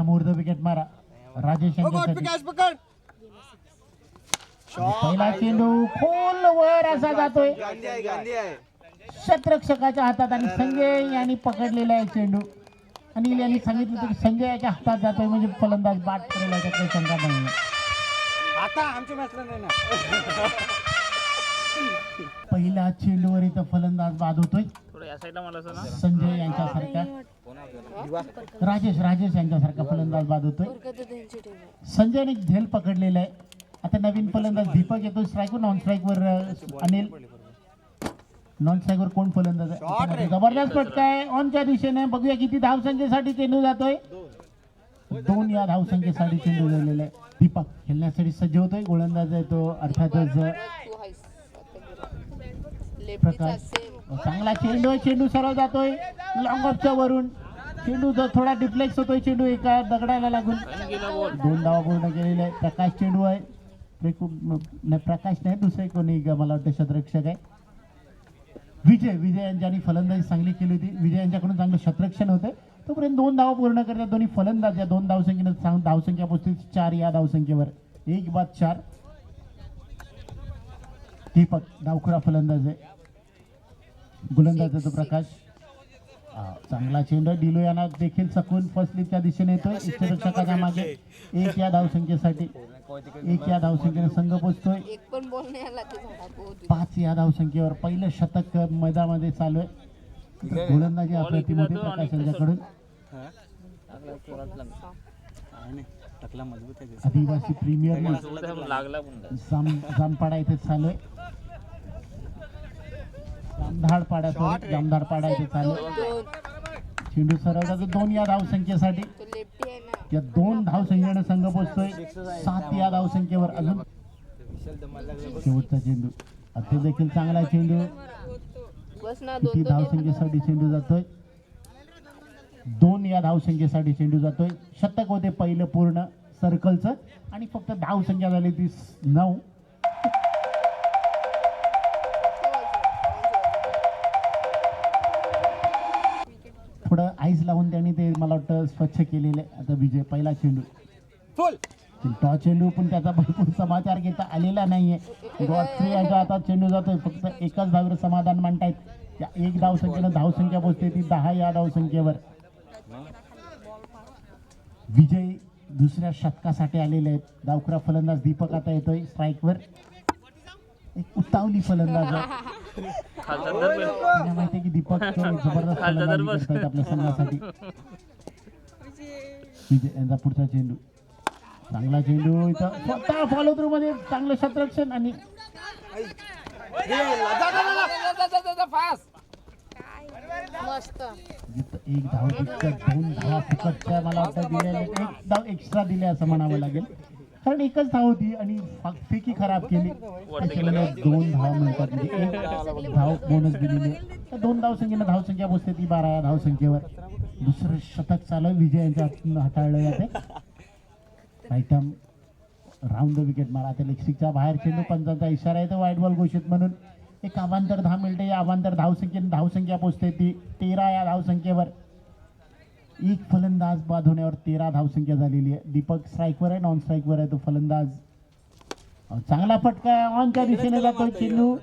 मुहूर्त विकेट मारा राजेश यांच्यासाठी. पहिला चेंडू खोल वर असा जातोय क्षेत्ररक्षकाच्या हातात आणि संजय यांनी पकडलेला आहे चेंडू. अनिल यांनी सांगितलं की संजय याच्या हातात जातोय म्हणजे फलंदाज बाद करेल याच्यात काही शंका नाही. आता आमच्या मॅचला नाही ना. पहिल्या चेंडूवर इथं फलंदाज बाद होतोय संजय यांच्यासारखा राजेश यांच्यासारखा फलंदाज बाद होतोय. संजयने झेल पकडलेला आहे. आता नवीन फलंदाज दीपक येतो स्ट्राईकवर. नॉन स्ट्राईकवर अनिल. नॉन स्ट्राईकवर कोण फलंदाज आहे? जबरदस्त फटका आहे ऑनच्या दिशेने. बघूया किती धावसंख्येसाठी चेंडू जातोय. 2 या धावसंख्येसाठी चेंडू झालेला आहे. दीपक खेळण्यासाठी सज्ज होतोय. गोलंदाज आहे तो अर्थातच प्रकाश. चांगला चेंडू आहे. चेंडू सरळ जातोय लॉंग ऑफच्या वरून. चेंडू थोडा डिफ्लेक्स होतोय. चेंडू एका दगडाला लागून 2 धावा पूर्ण केलेले आहे. प्रकाश चेंडू आहे. प्रकाश नाही दुसरे कोणी मला वाटतं क्षेत्ररक्षक आहे. विजय यांच्यानी फलंदाजी चांगली केली होती. विजय यांच्याकडून चांगलं क्षेत्ररक्षण होते. तोपर्यंत 2 धावा पूर्ण करतात दोन्ही फलंदाज. या 2 धावसंख्येनं धावसंख्या पोहोचली 4 या धावसंख्येवर. 1 बाद 4. दीपक डावखुरा फलंदाज आहे. गोलंदाज आहे तो प्रकाश. चांगला चेंडू डिलो यांना देखील सकून फसलीच्या दिशेने येतोय. क्षेत्ररक्षकाच्या मागे 1 या धावसंख्येसाठी. 1 या धावसंख्येने संघ पोहोचतोय 5 या धावसंख्येवर. पहिलं शतक मैदानामध्ये चालू आहे. गोलंदाजी अप्रतिमते प्रकाश यांच्याकडून. आदिवासी प्रीमियर लीग जामपाडा इथे चालू आहे. जामधाडपाडा इथे चालू आहे. चेंडू सरळ जातो 2 या धावसंख्येसाठी. या 2 धावसंख्येने संघ पोहोचतोय 7 या धावसंख्येवर. अजून शेवटचा चेंडू अति देखील चांगला चेंडू. किती धावसंख्येसाठी चेंडू जातोय? 2 या धावसंख्येसाठी चेंडू जातोय. शतक होते पहिलं पूर्ण सर्कलचं आणि फक्त धावसंख्या झाली ती 9. थोडं आईस लावून त्यांनी ते मला वाटतं स्वच्छ केलेलं आहे. आता विजय पहिला चेंडू टॉस चेंडू पण त्याचा भरपूर समाचार घेता आलेला नाहीये. गॉडफ्री याच्या हातात चेंडू जातोय. फक्त एकच धावेवर समाधान मांडतायत. त्या 1 धावसंख्येनं धावसंख्या पोहोचते ती 10 या धावसंख्येवर. विजय दुसऱ्या शतकासाठी आलेले आहेत. डावखुरा फलंदाज दीपक आता येतोय स्ट्राईकवर. एक उतावली फलंदाज आहे. माहिती की दीपक जबरदस्त फलंदाजी करतायत आपल्या संघासाठी. विजय यांचा पुढचा चेंडू चांगला चेंडू. इथं स्वतः फॉलो थ्रू मध्ये चांगलं क्षेत्ररक्षण आणि एक धाव फक्त 2 धावा फुकटच्या मला वाटतं दिलेल्या. 1 धाव एक्स्ट्रा दिले असं म्हणावं लागेल कारण एकच धाव होती आणि फेकी खराब केली. त्याच्यामुळे 2 धावा मिळतात. म्हणजे 1 धाव बोनस दिलेली. 2 धावसंख्येनं धावसंख्या पोहोचते ती 12 या धावसंख्येवर. दुसरं शतक चालू आहे. विजय यांच्या हातून हाताळलं जाते. आयटम राऊंड द विकेट मारा. त्या लेगस्टिकच्या बाहेर चेंडू. पंचांचा इशारा आहे तर वाईट बॉल घोषित म्हणून. एक अवांतर 10 मिनिटे. या अवांतर धावसंख्या पोहोचते ती 13 या धावसंख्येवर. 1 फलंदाज बाद होण्यावर 13 धावसंख्या झालेली आहे. दीपक स्ट्राईकवर आहे. नॉन स्ट्राईकवर आहे तो फलंदाज. चांगला फटका ऑनच्या दिशेने जातो चेंडू.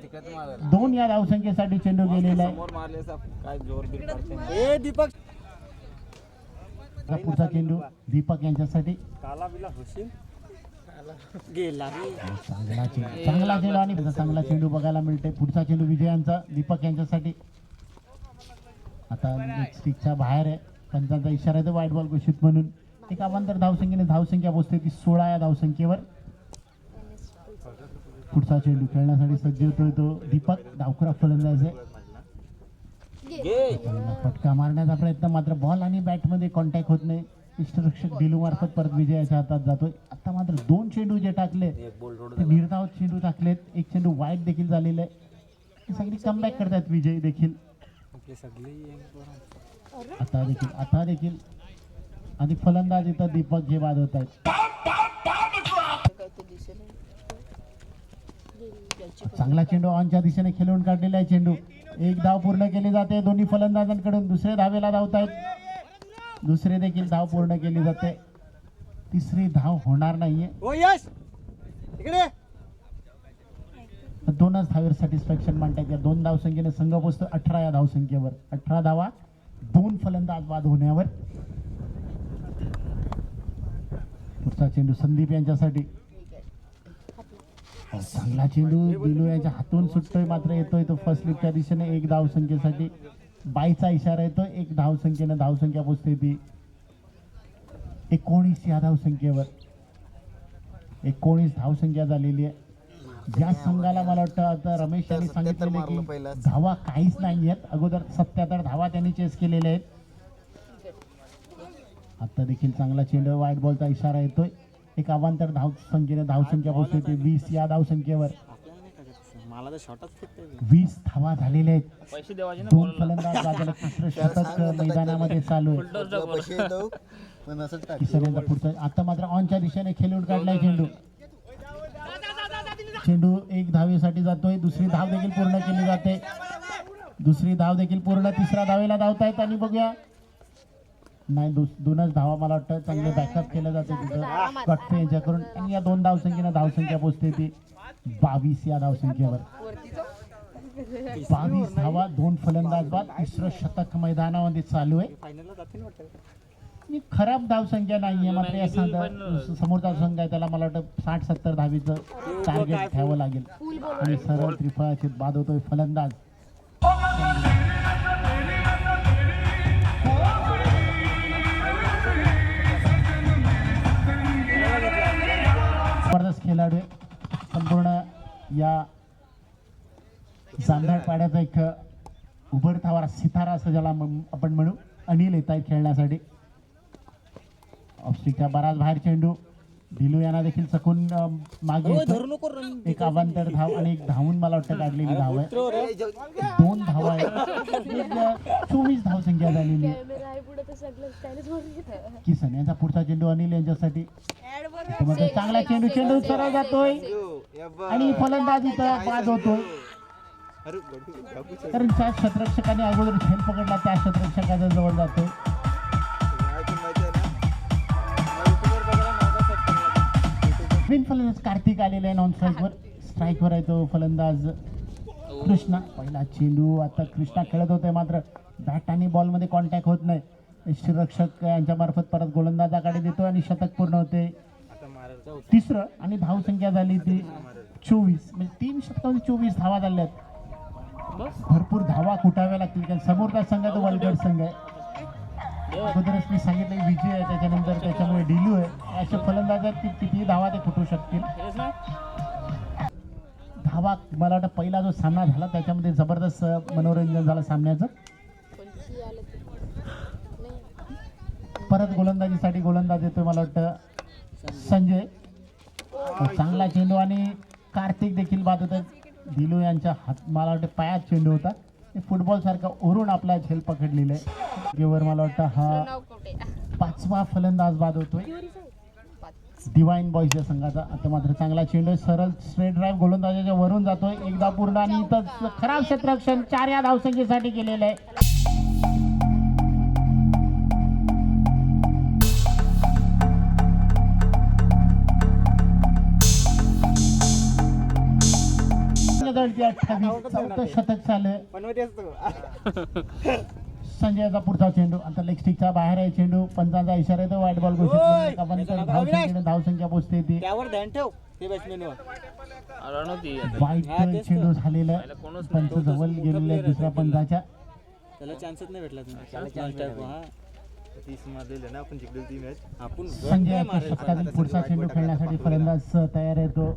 2 या धावसंख्येसाठी चेंडू गेलेला आहे. पुढचा चेंडू दीपक यांच्यासाठी. चांगला चेंडू आणि चांगला चेंडू बघायला मिळते. पुढचा चेंडू विजयांचा दीपक यांच्यासाठी. आता स्टिकच्या बाहेर आहे. पंचांचा इशारा आहे तर वाईट बॉल घोषित म्हणून. एक अवांतर धावसंख्येने धावसंख्या पोहोचते ती 16 या धावसंख्येवर. पुढचा चेंडू खेळण्यासाठी सज्ज होतोय तो दीपक. डावखुरा फलंदाज आहे. फटका मारण्याचा प्रयत्न मात्र बॉल आणि बॅट मध्ये कॉन्टॅक्ट होत नाही. क्षेत्ररक्षक डिलू मार्फत परत विजयाच्या हातात जातोय. आता मात्र 2 चेंडू जे टाकले ते निर्धाव चेंडू टाकलेत. 1 चेंडू वाईट देखील झालेलं आहे. सगळी कमबॅक करतात विजय देखील. आता देखील आणि फलंदाज इथं दीपक जे बाद होत आहेत. चांगला चेंडू ऑनच्या दिशेने खेळून काढलेला आहे चेंडू. 1 धाव पूर्ण केली जाते दोन्ही फलंदाजांकडून. दुसरे धावेला धावतायत. दुसरे देखील धाव पूर्ण केली जाते. तिसरी धाव होणार नाहीये. ओ यश इकडे. दोनच धावेवर सॅटिस्फॅक्शन मानतात. या 2 धावसंख्येने संघ पोहोचतो 18 या धावसंख्येवर. 18 धावा 2 फलंदाज बाद होण्यावर. पुढचा चेंडू संदीप यांच्यासाठी. चांगला चेंडू दिलू यांच्या हातून सुटतोय, मात्र येतोय तो फर्स्ट लिपच्या दिशेने. 1 धावसंख्येसाठी बाईचा इशारा येतो. 1 धावसंख्येने धावसंख्या पोहोचते ती 19 या धावसंख्येवर. 19 धावसंख्या झालेली आहे. या संघाला मला वाटतं आता रमेश यांनी सांगितलेले की धावा काहीच नाही आहेत. अगोदर 77 धावा त्यांनी चेस केलेल्या आहेत. आता देखील चांगला चेंडू, वाईट बॉलचा इशारा येतोय. एक अवांतर धावसंख्येने धावसंख्या पोहोचते ती 20 या धावसंख्येवर. मला तर शॉटच फिरते. 20 धावा झालेल्या आहेत. 2 फलंदाज बाजूला. तिसरं शतक मैदानामध्ये चालू आहे. किसन यांचा पुढचा. आता मात्र ऑनच्या दिशेने खेळून काढलाय चेंडू. चेंडू 1 धावेसाठी जातोय. दुसरी धाव देखील पूर्ण केली जाते. दुसरी धाव देखील पूर्ण. तिसऱ्या धावेला धावतायत आणि बघूया. नाही, 2च धावा मला वाटतं. चांगले बॅकअप केलं जाते तिथं कटपे यांच्याकडून. आणि या 2 धावसंख्येनं धावसंख्या पोहोचते ती 22 या धावसंख्येवर. 22 धावा 2 फलंदाज बाद. तिसरं शतक मैदानामध्ये चालू आहे. फायनलला जातील वाटतं. आणि खराब धावसंख्या नाहीये. मात्र या समोरचा संघ आहे त्याला मला वाटतं 60-70 धावीचं टार्गेट घ्यावं लागेल. आणि सरळ त्रिफळाचे बाद होतोय फलंदाज. जबरदस्त खेळाडू आहे. संपूर्ण या जांभळ पाड्याचा एक उभरठावारा सितारा असं ज्याला आपण म्हणू. अनिल येत आहेत खेळण्यासाठी. ऑफस्टिकच्या बराच बाहेर चेंडू. ढिलू यांना देखील चकून मागे येतो. एक अवांतर धाव आणि 1 धावून मला वाटतं काढलेली धाव आहे. 2 धावा आहेत. 24 धावसंख्या झालेली आहे. किसन यांचा पुढचा चेंडू अनिल यांच्यासाठी. चांगला चेंडू. चेंडू सरळ जातोय आणि फलंदाज इथं बाद होतोय. कारण ज्या क्षेत्ररक्षकाने अगोदर खेळ पकडला त्या क्षेत्ररक्षकाच्या जवळ जातोय. फलंदाज कार्तिक आलेला आहे नॉन स्ट्राईकवर. स्ट्राईकवर आहे तो फलंदाज कृष्णा. पहिला चेंडू. आता कृष्णा खेळत होते, मात्र बॅट आणि बॉलमध्ये कॉन्टॅक्ट होत नाही. यष्टीरक्षक यांच्या मार्फत परत गोलंदाजाकडे देतो आणि शतक पूर्ण होते. तिसरं आणि धावसंख्या झाली ती 24. म्हणजे 3 षटकांमध्ये 24 धावा झाल्या आहेत. भरपूर धावा कुटाव्या लागतील कारण समोरचा संघ तो वलगड संघ आहे. अगोदरच मी सांगितलं विजय आहे, त्याच्यानंतर त्याच्यामुळे डिलू आहे. अशा फलंदाज आहेत की किती धावा ते फुटू शकतील. धावा मला वाटतं पहिला जो सामना झाला त्याच्यामध्ये जबरदस्त मनोरंजन झालं सामन्याचं. परत गोलंदाजीसाठी गोलंदाज येतोय मला वाटतं संजय. चांगला चेंडू आणि कार्तिक देखील बाद होत. ढिलू यांच्या हात मला वाटतं पायात चेंडू होता. फुटबॉल सारखा ओरून आपला झेल पकडलेला आहे. गेवर मला वाटतं हा 5वा फलंदाज बाद होतोय डिवाइन बॉईज या संघाचा. आता मात्र चांगला चेंडू. सरळ स्ट्रेट ड्राईव्ह गोलंदाजाच्या वरून जातोय. एकदा पूर्ण आणि इथं खराब क्षेत्ररक्षण 4 या धावसंख्येसाठी केलेलं आहे. चौथं शतक झालं. संजयचा पुढचा चेंडू. आता लेग स्टिकच्या बाहेर आहे चेंडू. पंचांचा इशारा येतो. वाईट बॉल घोषित. धावसंख्या पोहोचते ती. वाईट चेंडू झालेला. पंच जवळ गेलेले दुसऱ्या पंचाच्या. संजय षटकातील पुढचा चेंडू खेळण्यासाठी फलंदाज तयार आहे तो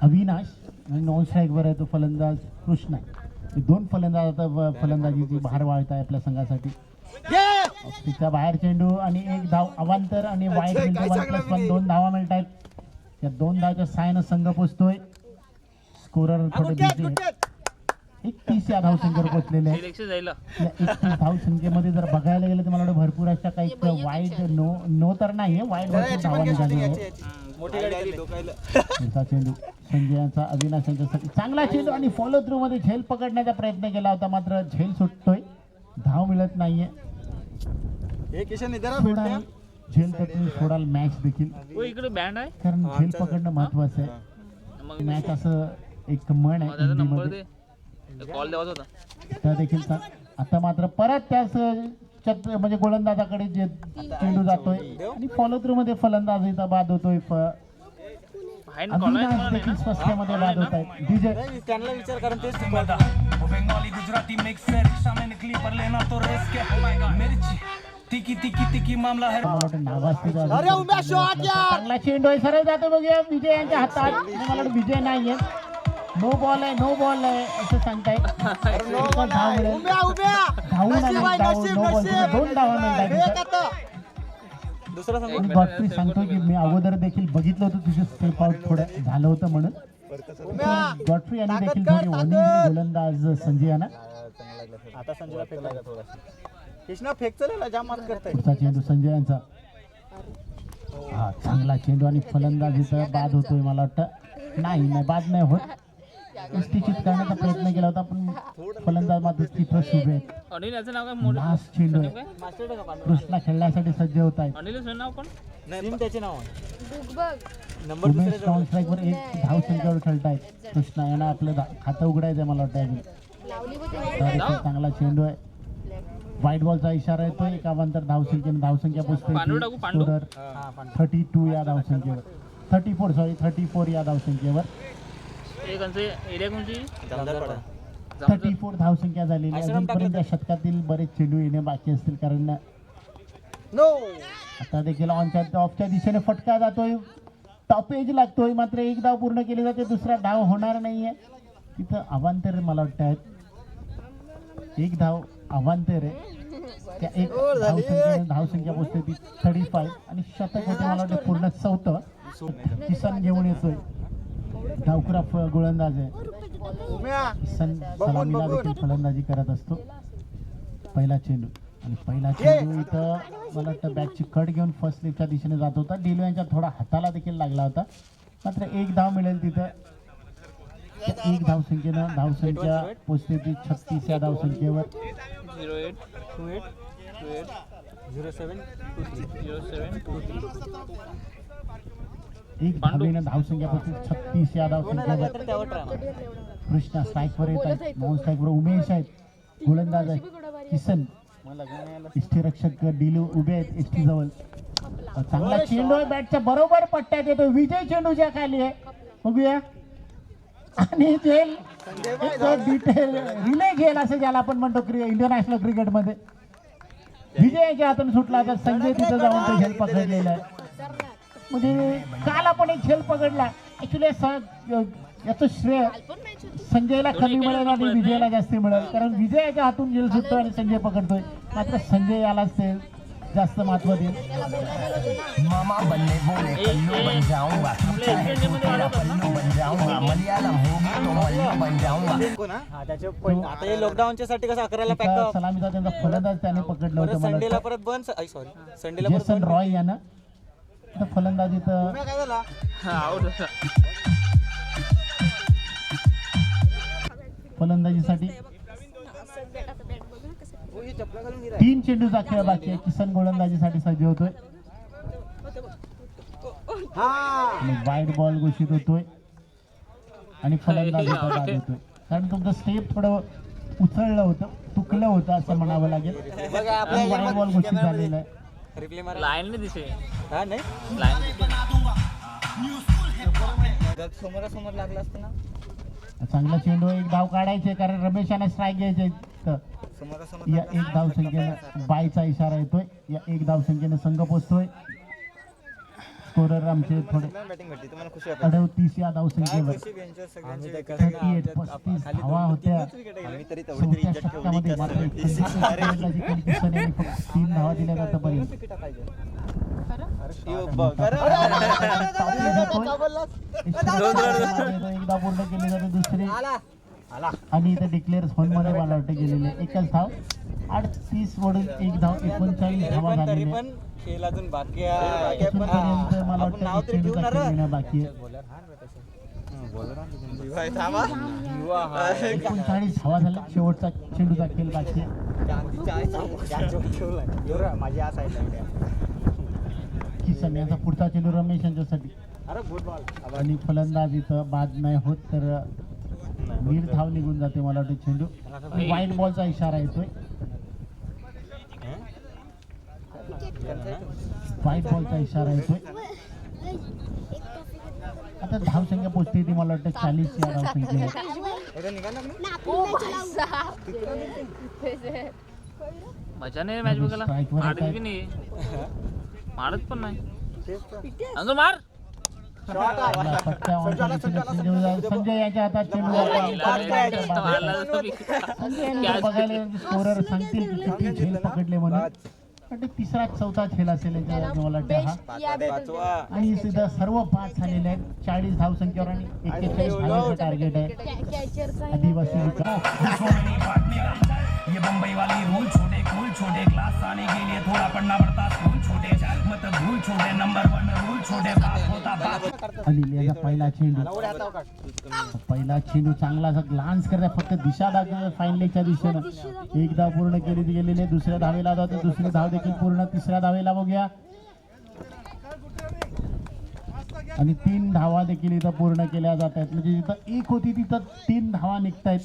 अविनाश. नॉन स्ट्राईकवर आहे तो फलंदाज कृष्णा. 2 फलंदाज आता फलंदाजीची बाहेर वाळत आहे आपल्या संघासाठी. तिच्या बाहेर चेंडू आणि 1 धाव अवांतर आणि वाईट मिळतो. 1+1 2 धावा मिळत आहेत. या 2 धावच्या साहाय्यानं संघ पोचतोय. स्कोरर थोडे बिझी आहे. 31 या धावसंख्येवर पोहोचलेले आहे. 31 धावसंख्येमध्ये जर बघायला गेलं तर मला वाटतं भरपूर अशा काही वाईट नो तर नाहीये. वाईट भरपूर धावा निघाली आहे. चेंडू संजयचा अविनाश यांच्यासाठी. चांगला चेंडू आणि फॉलो थ्रू मध्ये झेल पकडण्याचा प्रयत्न केला होता, मात्र झेल सुटतोय. धाव मिळत नाहीये. झेल तर तुम्ही सोडाल मॅच देखील, हो इकडे बँड आहे कारण झेल पकडणं महत्वाचं आहे. मग मॅच असं एक म्हण आहे त्याचा नंबर हिंदीमध्ये, दे कॉल द्यावाच होता. त्या देखील आता मात्र परत त्याच म्हणजे गोलंदाजाकडे जे चेंडू जातोय आणि फॉलो थ्रू मध्ये फलंदाज इथं बाद होतोय. आहे ना कॉल आहे अविनाश तुम्हाला देखील नाही ना? स्पष्टमध्ये बाद होत आहेत. डीजे नाही, त्यांना विचार कारण तेच वो बंगाली गुजराती मिक्स है, रिक्शा में निकली पर लेना तो रेस के मिर्ची तिकी तिकी तिकी मामला है. मला वाटतं नावाजते जाऊ. अरे उभ्या शॉट यार. चांगला चेंडू आहे, सरळ जातो बघूया विजय यांच्या हातात. मला वाटतं विजय नाहीये, नो बॉल आहे असं सांगताय. एकच धाव मिळेल. उभ्या उभ्या धावून आणि नशीब आहे, धाव, नशीब, नो बॉल. नशीब. दोन धावा मिळतात एक तिथं. आता. दुसरा सांगू आणि गॉडफ्री सांगतोय की मी अगोदर देखील बघितलं होतं तुझं स्टेप आउट थोडं झालं होतं म्हणून. उभ्या गॉडफ्री यांनी ताकद देखील कर, थोडी ताकद. वॉर्निंग गोलंदाज संजय यांना. आता संजयला फेक लागला थोडासा. कृष्णा फेक चलेला जाम मार करताय. पुढचा चेंडू संजय यांचा. हा चांगला चेंडू आणि फलंदाज इथं बाद होतोय. मला वाटतं नाही बाद नाही होत. चित करण्याचा प्रयत्न केला होता पण फलंदाज मात्र तिथं उभे आहेत. अनिल याचं नाव काय मोठं लास्ट चेंडू आहे. काय? मास्टर का पांडू? कृष्णा खेळण्यासाठी सज्ज होत आहे. अनिलच नाव पण सिम त्याचे नाव आहे. नंबर उमेश दुसरे स्ट्रॉंग स्ट्राईकवर एक धाव संख्येवर खेळतायत. कृष्णा यांना आपलं खातं उघडायचं मला वाटतं अजून. तर इथे चांगला चेंडू आहे. व्हाईट बॉलचा इशारा येतोय. एक अवांतर धावसंख्येने धावसंख्या पांडू टाकू, पांडू. पोहोचतोय 32 या धावसंख्येवर, 34 या धावसंख्येवर. एक अंश एरिया कोणची जामदारपाडा. 34 धावसंख्या झालेली आहे. अजूनपर्यंत या शतकातील बरेच चेंडू येणे बाकी असतील कारण नो आता देखील ऑफच्या दिशेने फटका जातोय. टॉप एज लागतोय मात्र एक धाव पूर्ण केली जाते, दुसरा धाव होणार नाहीये. तिथं अवांतर मला वाटतं आहेत. एक धाव अवांतर आहे. त्या एक धावसंख्या पोहोचते ती 35 आणि शतक होते मला वाटतं पूर्ण 4. किसन घेऊन येतोय. डावखुरा गोलंदाज आहे. उम्या किसन सलामीला देखील फलंदाजी करत असतो. पहिला चेंडू आणि पहिला चेंडू इथं मला वाटतं बॅटची कट घेऊन फर्स्ट स्लिपच्या दिशेने जात होता. डेलू यांच्या थोडा हाताला देखील लागला होता. मात्र एक धाव मिळेल तिथं. एक धावसंख्या पोचते ती 36 या धावसंख्येवर. 08 28 28 0723 0723 एक धावेनं धावसंख्या पोचते 36 या धावसंख्येवर. तर त्यावर ट्राय मार. कृष्णा स्ट्राईकवर येत आहेत. नॉन स्ट्राईकवर उमेश आहेत. गोलंदाज आहेत किसन. मला लग्न नाही आलं. इष्टिरक्षक डिलू उभे आहेत एसटी जवळ. चांगला चेंडू आहे, बॅटच्या बरोबर पट्ट्यात येतो. विजय चेंडूच्या खाली आहे, बघूया. आणि झेल डिटेल रिले घेल असं ज्याला आपण म्हणतो इंटरनॅशनल क्रिकेटमध्ये. विजयाच्या हातून सुटला तर संजय तिथं जाऊन तो झेल पकडलेला आहे. म्हणजे काल आपण एक झेल पकडला. ऍक्च्युली याचं श्रेय संजयला कमी मिळेल आणि विजयाला जास्त मिळेल कारण विजयाच्या हातून झेल सुटतोय आणि संजय पकडतोय. मात्र संजय यालाच ते जास्त महत्व देईल. मामा बनने बोले कल्लू बन जाऊंगा, चाहे तो तेरा पल्लू बन जाऊंगा, मलयालम होगी तो मल्लू बन जाऊंगा. कोण हा त्याचे point. आता हे लॉकडाऊनच्या साठी कसं 11ला एका पॅक सलामीचा त्यांचा फलंदाज त्याने पकडलं परत होतं मला संडेला वाटतं. परत बंद सॉरी संडेला परत जेसन बंद. रॉय यानं तर फलंदाज इथं उम्या काय झाला आउट फलंदाजीसाठी हो, ही चपला घालून गिरा. 3 चेंडूचा खेळ बाकी आहे. किसन गोलंदाजीसाठी सज्ज होतोय हा आणि वाईट बॉल घोषित होतोय आणि फलंदाज इथं बाद होतोय. कारण तुमचं स्टेप थोडं उचललं होतं, तुकलं होतं असं म्हणावं लागेल. बघा आणि वाईट बॉल घोषित झालेला आहे. रिप्ले मारा. लाईन नाही दिसे हा नाही लाईन समोरासमोर लागला असतं ना. चांगला चेंडू, एक धाव काढायचे कारण रमेश यांना स्ट्राईक घ्यायचे. तर समोरासमोर या एक धाव संख्येनं बायचा इशारा येतोय. या एक धाव संख्येनं संघ पोचतोय. स्कोरर आमचे थोडे बॅटिंग भेटली तुम्हाला खुशी वाटत. 38 या धाव संख्येवर. 38 35 धावा होत्या. आम्ही तरी चौथ्या षटकामध्ये मात्र 36 फलंदाजी केली. किसन यांनी फक्त 3 धावा दिल्या आतापर्यंत. एकदा पूर्ण केली जाते दुसरी आणि इथे डिक्लेअर झोन मध्ये मला वाटतं गेलेले. एकच धाव 38 वडून एक धाव 39 धावा झालेल्या. पण खेळ अजून बाकी आहे. अजूनपर्यंत मला आपण नाव वाटतं तरी चेंडूचा ठेवणार खेळ येणं बाकी आहे. 39 धावा झाल्या. शेवटचा चेंडूचा खेळ बाकी आहे. माझी आस आहे ॲक्शन. याचा पुढचा चेंडू रमेश यांच्यासाठी अरे गुड बॉल. आणि फलंदाज इथं बाद नाही होत तर वीर धाव निघून जाते. मला वाटतं चेंडू वाईट बॉलचा इशारा येतोय. वाईट बॉलचा इशारा येतोय. आता धावसंख्या पोचते ती मला वाटतं 40 या धावसंख्येवर. मजा नाही मॅच बघायला. Strike वर मारत येत की नाही मारत पण नाही. तेच तर. अंजू मार. आपला पट्ट्या on च्या संजय यांच्या हातात चेंडू जातो. संजय यांनी बघायला स्कोरर सांगतील की किती झेल पकडले म्हणून. पण ते तिसरा चौथा खेळ असेल यांच्या मला वाटतं हा. पाचवा. आणि सुद्धा सर्व पाच झालेले आहेत 40 धावसंख्येवर आणि 41 धावांचं टार्गेट आहे. आदिवासी विकास ये बम्बई वाली रूल छोटे कूल छोटे क्लास आने के लिए थोड़ा पढ़ना पड़ता स्कूल छोटे मत भूल छोटे नंबर 1 रूल छोटे बाप होता बाप. अनिल याचा पहिला चेंडू. पहिला चेंडू चांगला असा ग्लान्स करता फक्त दिशा दाखवत फाईनलेच्या दिशेनं. एक धाव पूर्ण केली गेलेली. दुसऱ्या धावेला जातो. दुसरी धाव देखील पूर्ण. तिसऱ्या धावेला बघूया आणि 3 धावा देखील इथं पूर्ण केल्या जात आहेत. म्हणजे जिथं 1 होती तिथं 3 धावा निघतायत.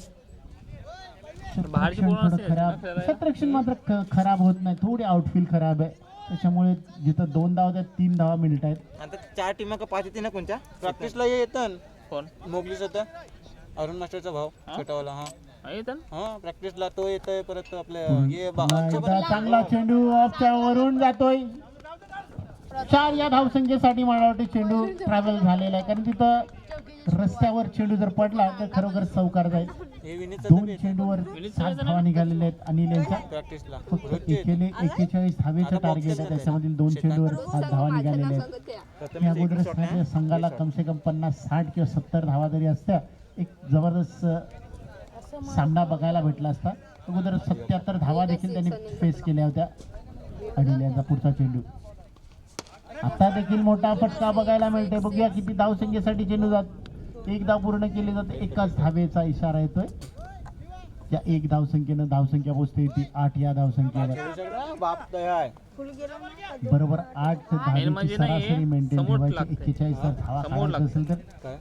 बाहेरची क्षेत्ररक्षण पूर्ण थोडं असेल खराब. ना खेळायला. क्षेत्ररक्षण मात्र खराब होत नाही. थोडी आउटफील्ड खराब आहे. त्याच्यामुळे जिथं 2 धावा आहेत 3 धावा मिळत आहेत. आता 4 टीम का 5 येते ना कोणत्या प्रॅक्टिसला येतं कोण मोगलीच होता अरुण मास्टरचा भाव छोटावाला. हा येतं. हा प्रॅक्टिसला तो येतोय. परत आपले हे एकदा चांगला चेंडू ऑफच्या वरून जातोय. 4 या धावसंख्येसाठी मला वाटतं चेंडू ट्रॅव्हल झालेला आहे. कारण तिथं रस्त्यावर चेंडू जर पडला तर खरोखर चौकार जाईल. हे विनीतचं 2 चेंडूवर 7 धावा निघालेल्या आहेत. अनिल यांच्या प्रॅक्टिसला फक्त एकेने 41 धावेचं टार्गेट आहे. त्याच्यामधील 2 चेंडूवर 7 धावा निघालेल्या आहेत. मी अगोदरच सांगितलं संघाला कमसे कम 50-60 किंवा 70 धावा जरी असत्या एक जबरदस्त सामना बघायला भेटला असता. अगोदर 77 धावा देखील त्यांनी फेस केल्या होत्या. अनिल यांचा पुढचा चेंडू. आता देखील मोठा फटका बघायला मिळतोय. बघूया किती धावसंख्येसाठी चेंडू जात. 1 धाव पूर्ण केली जाते. एकाच धावेचा इशारा येतोय. या 1 धावसंख्येनं धावसंख्या पोहोचते ती 8 या धावसंख्येवर. बाप तयार बरोबर 8 धावेची म्हणजे नाही, सरासरी मेंटेन समोर ठेवायची. लागते. 41 जर धावा समोर काढायचं असेल तर काय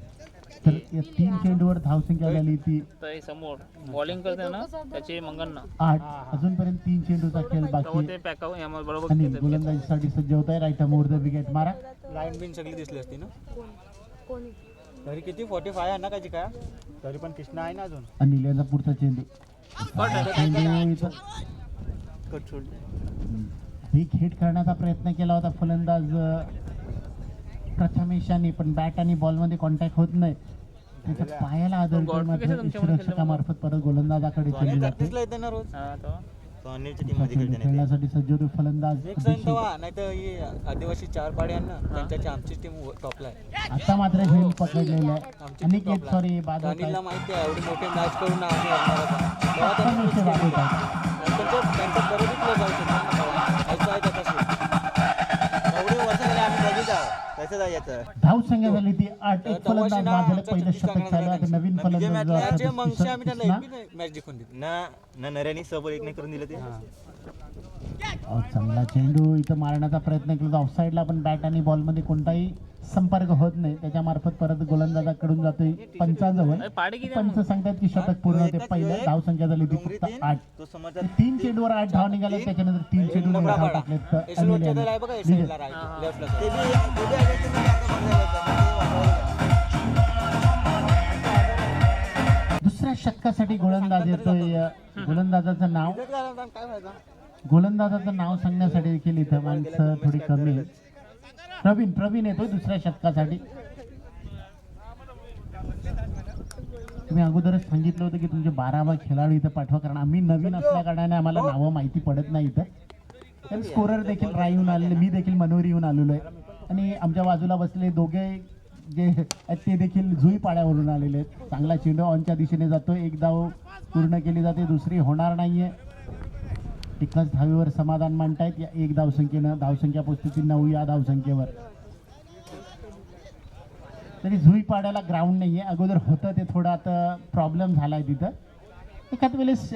या 3 चेंडूवर धावसंख्या झाली ती तर हे समोर बॉलिंग करते ना त्याचे मंगन 8. अजूनपर्यंत 3 चेंडूचा खेळ बाकी आहे. ते पॅक यामुळे बरोबर आणि घेतात. गोलंदाजीसाठी सज्ज होत आहे. राईट मोर द विकेट मारा. लाईन बिन सगळी दिसली असती ना. तरी किती 45 आहे ना काची काय तरी पण कृष्णा आहे ना अजून. अनिल यांचा पुढचा चेंडू. चेंडू इथं कट सोडली. बिग हिट करण्याचा प्रयत्न केला होता फलंदाज प्रथमेश यांनी. पण बॅट आणि बॉलमध्ये कॉन्टॅक्ट होत नाही. त्याच्या पायाला आदळतोय. मात्र रक्षकामार्फत परत गोलंदाजाकडे चेंडू जातो. प्रॅक्टिसला येते ना रोज. हा, तो. तो अनिलच्या टीम मध्ये खेळते. खेळण्यासाठी सज्ज होतो फलंदाज. नाही तर ही आदिवासी 4 पाडे आहेत ना त्यांच्याची आमची टीम टॉपला आहे. आता मात्र झेल पकडलेलं आहे. अनिकेत सॉरी बाद होत अनिलला आहे. माहिती आहे एवढी मोठी मॅच करून आम्ही हरणार होतो. तेव्हा त्यांनी पण इथे बाद होत आहे. त्यांचं बरोबर क्लोज जाऊ शकतो. ऐकू आहे का तशी एवढी वर्ष झाली आम्ही बघित आहोत कसं जायचं. धावसंख्या झाली ती 8. एक फलंदाज बाद झाले. पहिलं शतक झालं. आता नवीन फलंदाज मगशी आम्ही त्याला मॅच जिंकून दिली ना नऱ्याने सबल एक नाही करून दिलं ते. चांगला चेंडू इथं मारण्याचा प्रयत्न केला. ऑफसाईडला पण बॅट आणि बॉलमध्ये कोणताही संपर्क होत नाही. त्याच्यामार्फत परत गोलंदाजाकडून जातोय पंचाजवळ. पाडी किती पंच सांगतात की शतक पूर्ण होते. पहिल्या धावसंख्या झाली ती फक्त 8. तो समजा 3 चेंडूवर 8 धाव निघाले. त्याच्यानंतर 3 चेंडूवर धाव टाकले. दुसऱ्या षटकासाठी गोलंदाज येतोय. गोलंदाजाचं नाव गोलंदाजाचं नाव सांगण्यासाठी देखील इथं माणसं थोडी कमी आहेत. प्रवीण येतोय दुसऱ्या षटकासाठी. तुम्ही अगोदरच सांगितलं होतं की तुमचे 12वा खेळाडू इथं पाठवा. कारण आम्ही नवीन असल्या कारणाने आम्हाला नावं माहिती पडत नाही इथं. तर स्कोरर देखील येऊन आलेले. मी देखील मनोरी येऊन आलेलो आहे. आणि आमच्या बाजूला बसलेले दोघे जे आहेत ते देखील जुई पाड्यावरून आलेले आहेत. चांगला चेंडू ऑनच्या दिशेने जातो. 1 धाव पूर्ण केली जाते. दुसरी होणार नाहीये. एकाच धावेवर समाधान मांडतायत. या 1 धावसंख्येनं धावसंख्या पोचते ती 9 या धावसंख्येवर. तरी जुई पाड्याला ग्राउंड नाहीये. अगोदर होतं ते थोडं आता प्रॉब्लेम झालाय तिथं. एखाद वेळेस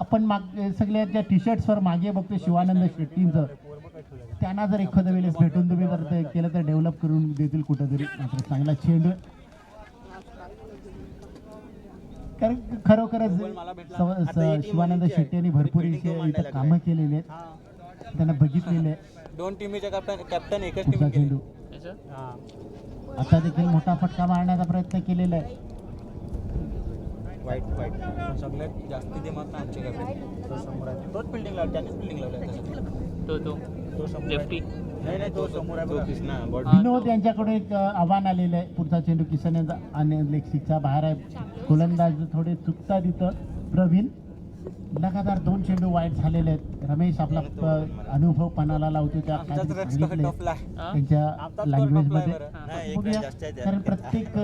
आपण सगळ्या ज्या टी शर्ट्सवर मागे बघतो शिवानंद शेट्टींचं त्यांना जर एखाद्या वेळेस भेटून तुम्ही जर सिलेक्ट केलं तर डेव्हलप करून देतील कुठेतरी. मात्र चांगला चेंडू आहे. कारण खरोखरच शिवानंद शेट्टी यांनी भरपूर इथं कामं केलेली आहेत, त्यांना बघितलेले आहे. दोन टीमचे कॅप्टन एकच पुढचा टीम चेंडू याच्यात आता देखील मोठा फटका मारण्याचा प्रयत्न केलेला आहे. वाईट सगळ्यात जास्ती दिमाग ना आमच्या कॅप्टन तो समोर आहे, तोच फिल्डिंग लावला, त्यानेच फिल्डिंग लावला. तो समोर लेफ्टी नाही तो समोर आहे कृष्णा बॉडी. विनोद यांच्याकडून एक आव्हान आलेलं आहे. पुढचा चेंडू किसन यांचा आणि लेगस्टिकच्या बाहेर आहे. गोलंदाज थोडे चुकतात इथं. प्रवीण लगातार 2 चेंडू वाईट झालेले आहेत. रमेश आपला अनुभव पणाला लावतो त्या आमचाच रक्ष सांगितले टोपला त्यांच्या लँग्वेज मध्ये. नाही एक बघूया, जास्त आहे कारण प्रत्येक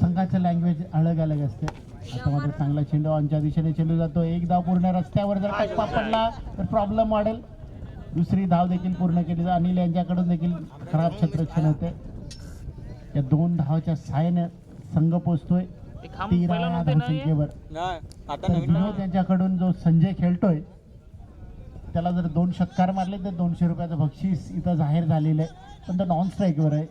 संघाचं लँग्वेज अलग अलग असते. आता मात्र चांगला चेंडू आमच्या दिशेने चेंडू जातो. एक धाव पूर्ण. रस्त्यावर जर टप्पा पडला तर प्रॉब्लेम वाढेल. दुसरी धाव देखील पूर्ण केली. अनिल यांच्याकडून देखील खराब क्षेत्ररक्षण होते. या 2 धावाच्या साहाय्याने संघ पोचतोय 13 धावसंख्येवर. नाही आता तर नवीन विनोद यांच्याकडून जो संजय खेळतोय त्याला जर 2 षटकार मारले तर 200 रुपयाचं बक्षीस इथं जाहीर झालेलं आहे. पण तो नॉन स्ट्राईकवर आहे.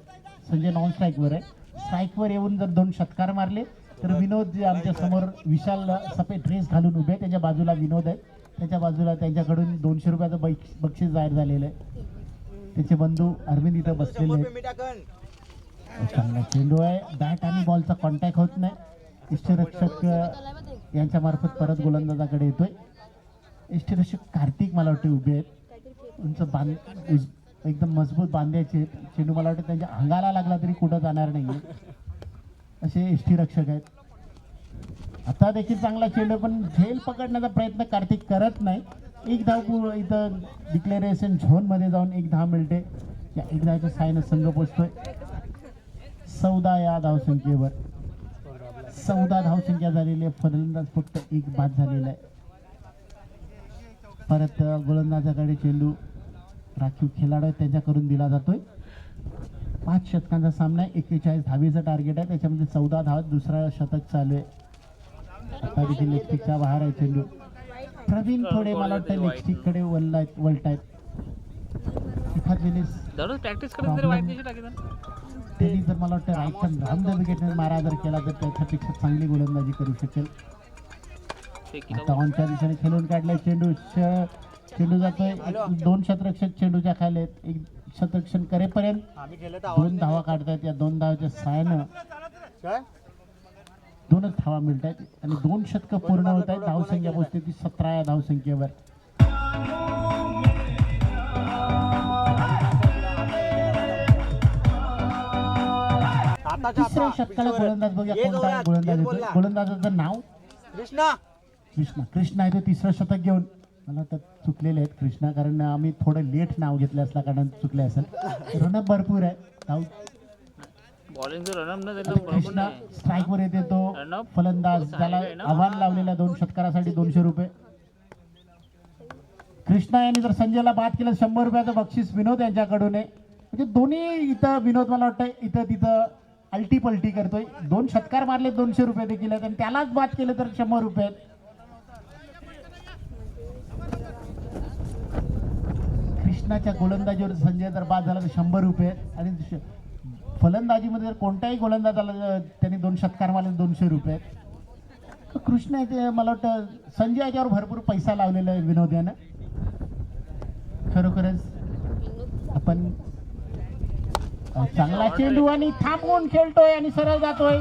संजय नॉन स्ट्राईकवर आहे. स्ट्राईकवर येऊन जर 2 षटकार मारले तर विनोद जे आमच्या समोर विशाल सफेद ड्रेस घालून उभे, त्याच्या बाजूला विनोद आहे, त्याच्या बाजूला त्यांच्याकडून 200 रुपयाचं बक्षीस जाहीर झालेलं आहे. त्याचे बंधू अरविंद इथं बसलेले आहेत. चांगला चेंडू आहे. बॅट आणि बॉलचा कॉन्टॅक्ट होत नाही. इष्टरक्षक यांच्या मार्फत परत गोलंदाजाकडे येतोय. इष्टरक्षक कार्तिक मला वाटते उभे आहेत. उंच एकदम मजबूत बांधायचे चेंडू मला वाटतं त्यांच्या अंगाला लागला तरी कुठं जाणार नाही असे इष्टरक्षक आहेत. आता देखील चांगला चेंडू पण झेल पकडण्याचा प्रयत्न कार्तिक करत नाही. एक धाव इथं डिक्लेरेशन झोन मध्ये जाऊन 1 धाव मिळते. या 1 धावच्या साहाय्याने संघ पोचतोय 14 या धावसंख्येवर. 14 धावसंख्या झालेली आहे. फलंदाज फक्त 1 बाद झालेला आहे. परत गोलंदाजाकडे चेंडू राखीव खेळाडू त्यांच्याकडून दिला जातोय. 5 षटकांचा सामना आहे. 41 धावेचं टार्गेट आहे. त्याच्यामध्ये 14 धाव. दुसरा शतक चालू आहे. आता देखील लेगस्टिकच्या बाहेर आहे चेंडू. प्रवीण थोडे मला वाटतं लेगस्टिककडे वळतायत. एखाद वेळेस दररोज प्रॅक्टिस करत तरी वाईट नाही टाकीत. त्यांनी जर मला वाटतं राईटचा राऊंड द विकेटने मारा जर केला तर त्याच्यापेक्षा चांगली गोलंदाजी करू शकेल. आता ऑनच्या दिशेने खेळून काढलाय चेंडू. चेंडू जातोय. 2 क्षेत्ररक्षक चेंडूच्या खाली आहेत. 1 क्षेत्ररक्षण करेपर्यंत 2 धावा काढतायत. या 2 धावाच्या साहाय्यानं 2च धावा मिळत आहेत आणि 2 षटकं पूर्ण होत आहेत. धावसंख्या पोहोचते ती 17 या धावसंख्येवर. तिसऱ्या षटकाला गोलंदाज बघूया कोणता गोलंदाज येतोय. गोलंदाजाचं नाव कृष्णा आहे. तो तिसरं शतक घेऊन मला तर चुकलेले आहेत कृष्णा, कारण आम्ही थोडं लेट नाव घेतलं असल्या कारण चुकले असेल. रनअप भरपूर आहे. धाव बॉलिंग रनअप न कृष्णा स्ट्राईकवर येते. तो फलंदाज ज्याला आव्हान लावलेल्या 2 षटकारासाठी 200 रुपये. कृष्णा यांनी जर संजयला बाद केलं 100 रुपयाचं बक्षीस विनोद यांच्याकडून आहे. म्हणजे दोन्ही इथं विनोद मला वाटतं इथं तिथं अल्टी पलटी करतोय. 2 षटकार मारले 200 रुपये देखील आहेत आणि त्यालाच बाद केलं तर 100 रुपये. कृष्णाच्या गोलंदाजीवर संजय जर बाद झाला तर 100 रुपये आणि फलंदाजीमध्ये जर कोणत्याही गोलंदाजाला त्यांनी 2 षटकार मारले 200 रुपये. कृष्णा मला वाटतं संजय याच्यावर भरपूर पैसा लावलेला आहे विनोद यानं. खरोखरच आपण चांगला चेंडू आणि थांबवून खेळतोय आणि सरळ जातोय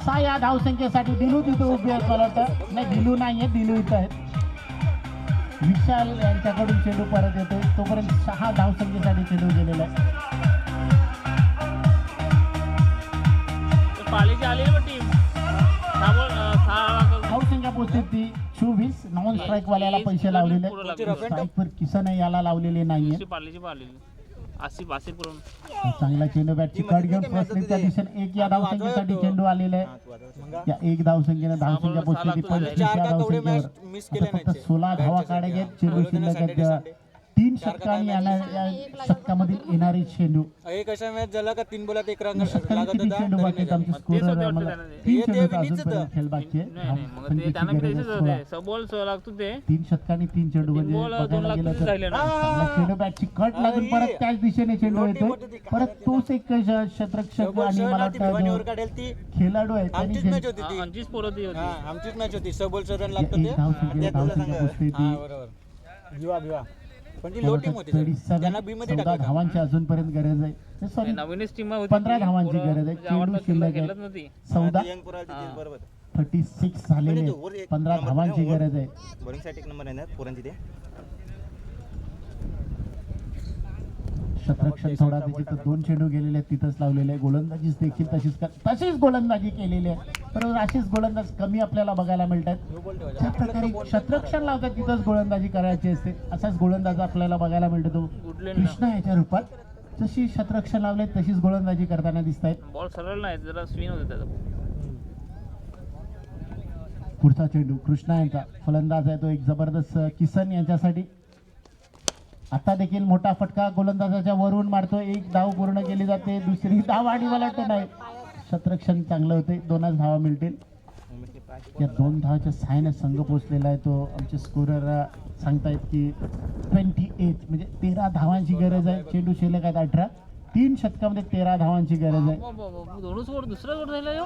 6 या धावसंख्येसाठी. दिलू तिथं उभी आहेत मला वाटतं. नाही दिलू नाहीये, दिलू इथं आहेत. विशाल यांच्याकडून चेंडू परत येतोय. तोपर्यंत 6 धावसंख्येसाठी चेंडू गेलेला आहे. धावसंख्या पोहोचते ती 24. नॉन स्ट्राईक वाल्याला पैसे लावलेले. स्ट्राईकवर किसन याला लावलेले नाहीये. चांगला चेंडू बॅटची कट घेऊन फर्स्टच्या दिशेने 1 या धावसंख्येसाठी चेंडू आलेला आहे. या 1 धावसंख्येने धावसंख्या पोहोचली ती 25 या धावसंख्येवर. आता फक्त 16 धावा काढायचे. चेंडू शिल्लक तीन षटकांनी या शतकामध्ये येणारे चेंडू एक अशा मॅच झाला का 3 बोलात एक रंग शतकाने लागत किती होता चेंडू बाकी आहेत आमचे स्कोरर आम्हाला तीन चेंडूचा अजूनपर्यंत खेळ बाकी आहे नाही नाही मग ते संख्येची त्यांना गरज तेच आहे होते 16. सबॉल लागतो ते तीन षटकांनी तीन चेंडू म्हणजे बॉल 2 बघायला लाख गेलं किती तर राहिले ना चांगला चेंडू बॅटची कट लागून परत त्याच दिशेने चेंडू येतोय परत तोच एक शतरक्षक आणि मला भिवानीवर वाटतं काढेल ती खेळाडू आहे त्यांनी आमचीच मॅच होती ती 25 पोरं ती होती हा आमचीच मॅच होती सबोल रन लागतो ते एक धाव आणि संख्या त्यात तुला धावसंख्या सांगा. पुसते हा ती बरोबर भिवा पण ती लो टीम होती सर. 37 त्यांना बी मध्ये 14 टाकलं धावांची अजूनपर्यंत गरज आहे सॉरी नवीनच टीम होती 15 धावांची गरज आहे चेंडू शिल्लक खेळत आहे नव्हती 14 यंग पोराला तिथे बरोबर 36 झालेले 15 धावांची गरज आहे बॉलिंग साठी एक नंबर आहे ना पोरांची ते शतरक्षण थोडा त्याची तर 2 चेंडू गेलेले आहेत तिथंच लावलेले आहे गोलंदाजीच देखील तशीच गोलंदाजी केलेली आहे बरोबर अशीच गोलंदाज कमी आपल्याला बघायला मिळतात नो बॉल ठेवायचा ज्या प्रकारे शतरक्षण लावतात तिथंच गोलंदाजी करायची असते असाच गोलंदाज आपल्याला बघायला मिळतो तो गुडलँडला कृष्णा याच्या रूपात जशी शतरक्षण लावले तशीच गोलंदाजी करताना दिसत आहेत बॉल सरळ नाही जरा स्विंग होते त्याचा पुढचा चेंडू कृष्णा यांचा फलंदाज आहे तो एक जबरदस्त किसन यांच्यासाठी आता देखील मोठा फटका गोलंदाजाच्या वरून मारतो एक धाव पूर्ण केली जाते दुसरी धाव आणि मला वाटतं नाही शतरक्षण चांगलं होते 2च धावा मिळतील या 2 धावाच्या सहाय्याने संघ पोहोचलेला आहे तो आमचे स्कोरर सांगतायत की 28 म्हणजे 13 धावांची गरज आहे चेंडू शिल्लक आहेत 18 3 षटकामध्ये 13 धावांची गरज आहे दोनच ओव्हर दुसरा ओव्हर झाला ह्यो?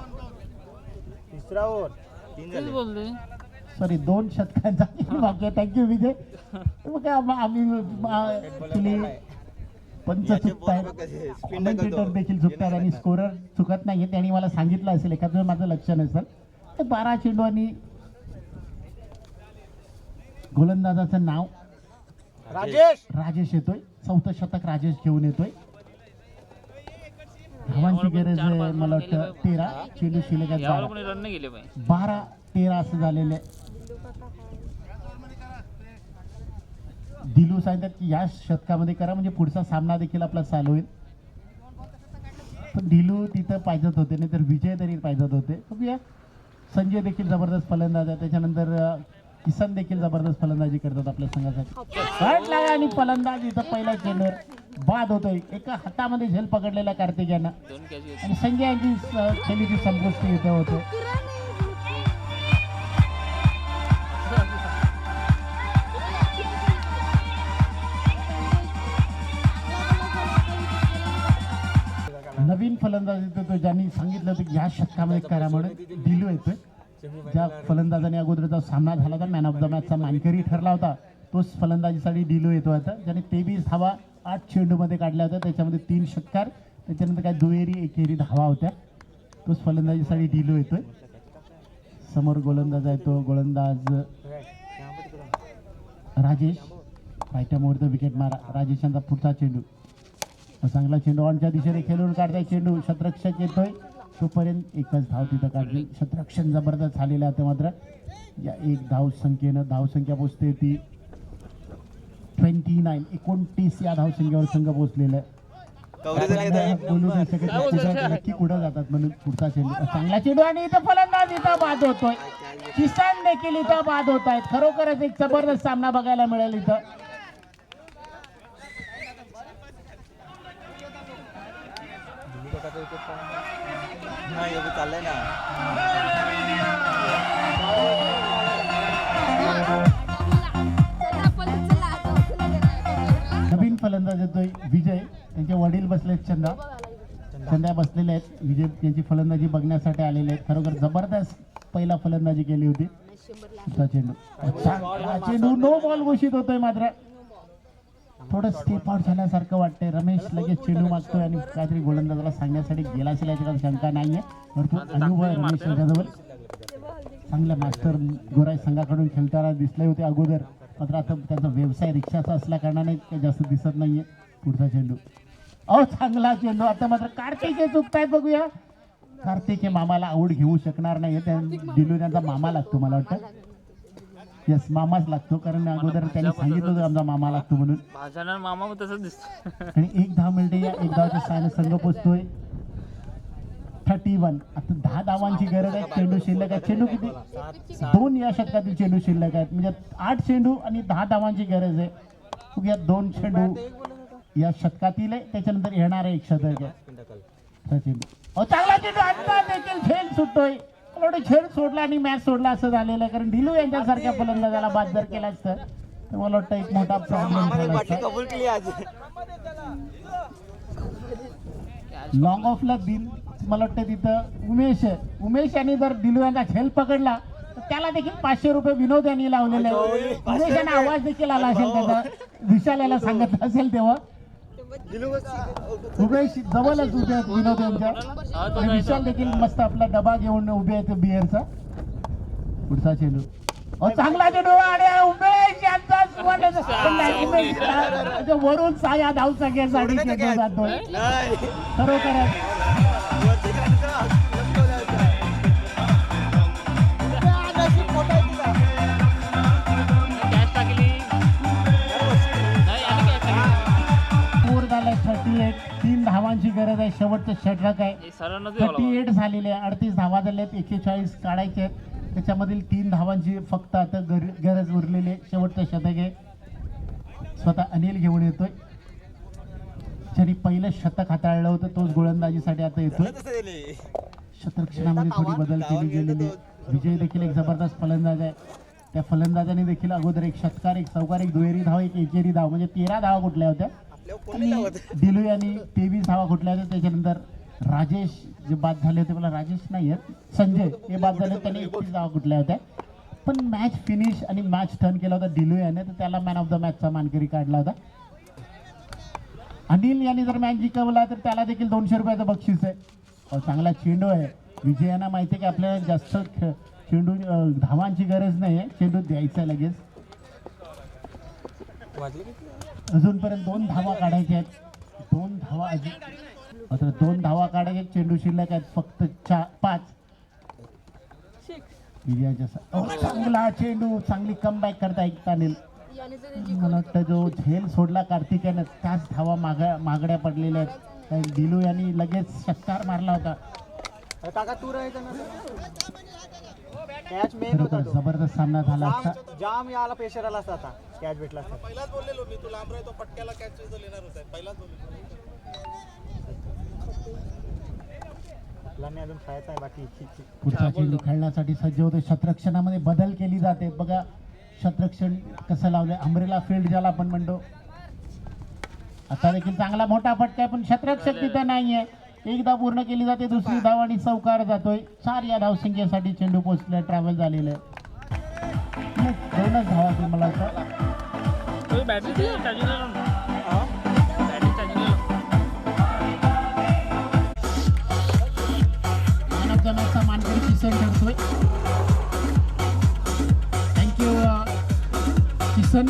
तिसरा ओव्हर 3 तेच झाले बोलते सॉरी 2 षटकांचा वाक्य थँक्यू विजय मग काय आम्ही केली पंच चुकतायत कमेंटेटर देखील चुकतात आणि स्कोरर चुकत नाहीये त्यांनी मला सांगितलं असेल एखादं माझं लक्ष नसेल तर 12 चेंडू आणि गोलंदाजाचं नाव राजेश येतोय 4थं शतक राजेश घेऊन येतोय धावांची गरज आहे मला वाटतं 13 चेंडू शिल्लक आहेत यावर 12. कोणी रन नाही गेले पाहिजे 12-13 असं झालेलं आहे दिलू सांगतात की या शतकामध्ये करा म्हणजे पुढचा सामना देखील आपला चालू होईल पण दिलू तिथं पाहिजेत होते नाही तर विजय तरी पाहिजेत होते बघूया संजय देखील जबरदस्त फलंदाज आहे त्याच्यानंतर किसन देखील जबरदस्त फलंदाजी करतात आपल्या संघासाठी शॉट लागा आणि फलंदाज इथं पहिल्या चेंडूवर बाद होतोय एका हातामध्ये झेल पकडलेला कार्तिक यांना 2 कॅच आणि संजय यांची खेळीची संपुष्टी इथं होते नवीन फलंदाज येतो तो ज्यांनी सांगितलं होतं की ह्या शतकामध्ये करा म्हणून दिलू येतोय ज्या फलंदाजाने अगोदरचा सामना झाला होता मॅन ऑफ द मॅचचा मानकरी ठरला होता तोच फलंदाजीसाठी दिलू येतो आता ज्याने 23 धावा 8 चेंडूमध्ये काढल्या होत्या त्याच्यामध्ये 3 षटकार त्याच्यानंतर काय दुहेरी एकेरी धावा होत्या तोच फलंदाजीसाठी दिलू येतोय समोर गोलंदाज आहे तो गोलंदाज राजेश रायट्यामोर विकेट मारा राजेश यांचा पुढचा चेंडू चांगला चेंडू ऑनच्या दिशेने खेळून काढताय चेंडू शतरक्षक येतोय तोपर्यंत एकच धाव तिथं काढली शतरक्षण जबरदस्त झालेलं आहे मात्र या एक धावसंख्येनं धावसंख्या पोचते ती 29 या धावसंख्येवर संघ पोहोचलेला आहे बोलू नाही शकत कुठं नक्की कुठं जातात म्हणून पुढचा चेंडू चांगला चेंडू आणि इथं फलंदाज इथं बाद होतोय किसान देखील इथं बाद होत आहेत खरोखरच एक जबरदस्त सामना बघायला मिळेल इथं नाही एवढं चाललंय ना नवीन फलंदाज येतोय विजय त्यांचे वडील बसलेत चंद्या बसलेले आहेत विजय त्यांची फलंदाजी बघण्यासाठी आलेले आहेत खरोखर जबरदस्त पहिला फलंदाजी केली होती तुझा चेंडू चांगला चेंडू नो बॉल घोषित होतोय मात्र थोडं स्टेप आउट झाल्यासारखं वाटतंय रमेश लगेच चेंडू मागतोय आणि काहीतरी गोलंदाजाला सांगण्यासाठी गेला असेल याची काही शंका नाहीये भरपूर अनुभव आहे रमेश यांच्याजवळ चांगल्या मास्टर गोराई संघाकडून खेळताना दिसले होते अगोदर मात्र आता त्याचा व्यवसाय रिक्षाचा असल्या कारणाने काही जास्त दिसत नाहीये पुढचा चेंडू चांगला चेंडू आता मात्र कार्तिक हे चुकतायत बघूया कार्तिक हे मामाला आवड घेऊ शकणार नाही दिलू त्यांचा मामा लागतो मला वाटतं यस मामाच लागतो कारण अगोदर त्यांनी सांगितलं होतं आमचा मामा लागतो म्हणून भाषाणार मामा पण तसंच दिसतो आणि एक धाव मिळते या एक धावच्या सहाय्याने संघ पोचतोय 31 आता 10 धावांची गरज आहे चेंडू शिल्लक आहे चेंडू किती 2 या षटकातील चेंडू शिल्लक आहेत म्हणजे 8 चेंडू आणि 10 धावांची गरज आहे बघूया 2 चेंडू या शतकातील आहे, त्याच्यानंतर येणार एक शतक आहे सचिन. चांगला चेंडू आता देखील झेल सुटतोय. मला वाटतं झेल सोडला आणि मॅच सोडला असं झालेलं आहे, कारण ढिलू यांच्यासारख्या फलंदाजाला बाद जर केला असतं तर मला वाटतं एक मोठा प्रॉब्लेम झाला बाटली असता. कबूल केली आज. लॉंग ऑफला दिन मला वाटतं तिथं उमेश यांनी जर दिलू यांचा झेल पकडला तर त्याला देखील 500 रुपये विनोद यांनी लावलेले आहे. उमेश यांना आवाज देखील आला असेल त्याचा, विशाल याला सांगितलं असेल तेव्हा. उमेश जवळच उभे आहेत विनोद यांच्या आणि विशाल देखील मस्त आपला डबा घेऊन उभे आहेत बिअरचा. पुढचा चेंडू चांगला चेंडू आणि उमेश यांचा वरून 6 धाव संख्येसाठी चेंडू जातोय. खरोखरच कॅच टाकली नाही आणि कॅच टाकली. पूर झालाय 38. 3 धावांची गरज आहे, शेवटचं षटक आहे. हे सरांना ते 38 झालेले आहे. 38 धावा झाल्या आहेत, 41 काढायचे आहेत. त्याच्यामधील 3 धावांची फक्त आता गरज उरलेली आहे. शेवटचं शतक आहे, स्वतः अनिल घेऊन येतोय. ज्यांनी पहिलं शतक हाताळलं होतं तोच गोलंदाजीसाठी आता येतोय. शतरक्षणामध्ये थोडी बदल केली गेलेली आहे. विजय देखील एक जबरदस्त फलंदाज आहे. त्या फलंदाजाने देखील अगोदर एक षटकार, एक चौकार, एक दुहेरी धाव, एक एकेरी धाव म्हणजे 13 धावा कुठल्या होत्या. आणि दिलू यांनी 23 धावा कुठल्या होत्या. त्याच्यानंतर राजेश जे बाद झाले होते, मला राजेश नाही आहेत, संजय हे बाद झाले, त्यांनी 31 धावा कुठल्या होत्या. पण मॅच फिनिश आणि मॅच टर्न केला होता दिलू याने, तर त्याला मॅन ऑफ द मॅचचा मानकरी काढला होता. अनिल यांनी जर मॅच जिंकवला तर त्याला देखील 200 रुपयाचं बक्षीस आहे. चांगला चेंडू आहे. विजयांना माहिती आहे की आपल्याला जास्त चेंडू धावांची गरज नाही आहे, चेंडू द्यायचा आहे लगेच. अजूनपर्यंत 2 धावा काढायच्या आहेत. 2 धावा अजून 2 धावा काढायच्या. चेंडू शिल्लक आहेत फक्त 5. चांगला चेंडू, चांगली कमबॅक करता एक अनिल. मला वाटतं जो झेल सोडला कार्तिकेनं त्याच धावा मागड्या पडलेल्या आहेत. दिलू यांनी लगेच षटकार मारला होता. काका तू राहायचं ना, कॅच मेन होता तो. जबरदस्त सामना झाला असता. जाम याला प्रेशर आला असता. आता कॅच भेटला असता. पहिलाच बोललेलो मी, तू लांब राहतो पटक्याला कॅच येणार होता. पहिलाच बोललेलो. आपल्याला अजून खायचं आहे बाकी. पुढचा चेंडू खेळण्यासाठी सज्ज होते. शतरक्षणामध्ये बदल केली जाते. बघा शतरक्षण कसं लावलंय, अमरेला फील्ड ज्याला आपण म्हणतो. आता देखील चांगला मोठा फटका आहे, पण शतरक्षक तिथं नाहीये. एकदा पूर्ण केली जाते, दुसरी धाव आणि चौकार जातोय. 4 या धावसंख्येसाठी चेंडू पोहोचले, ट्रॅव्हल झालेलं आहे. 2च धावा की मला वाटतं. Battery charging battery charging man of the मॅचचा मानकरी किसन ठरतोय. थँक्यू किसन.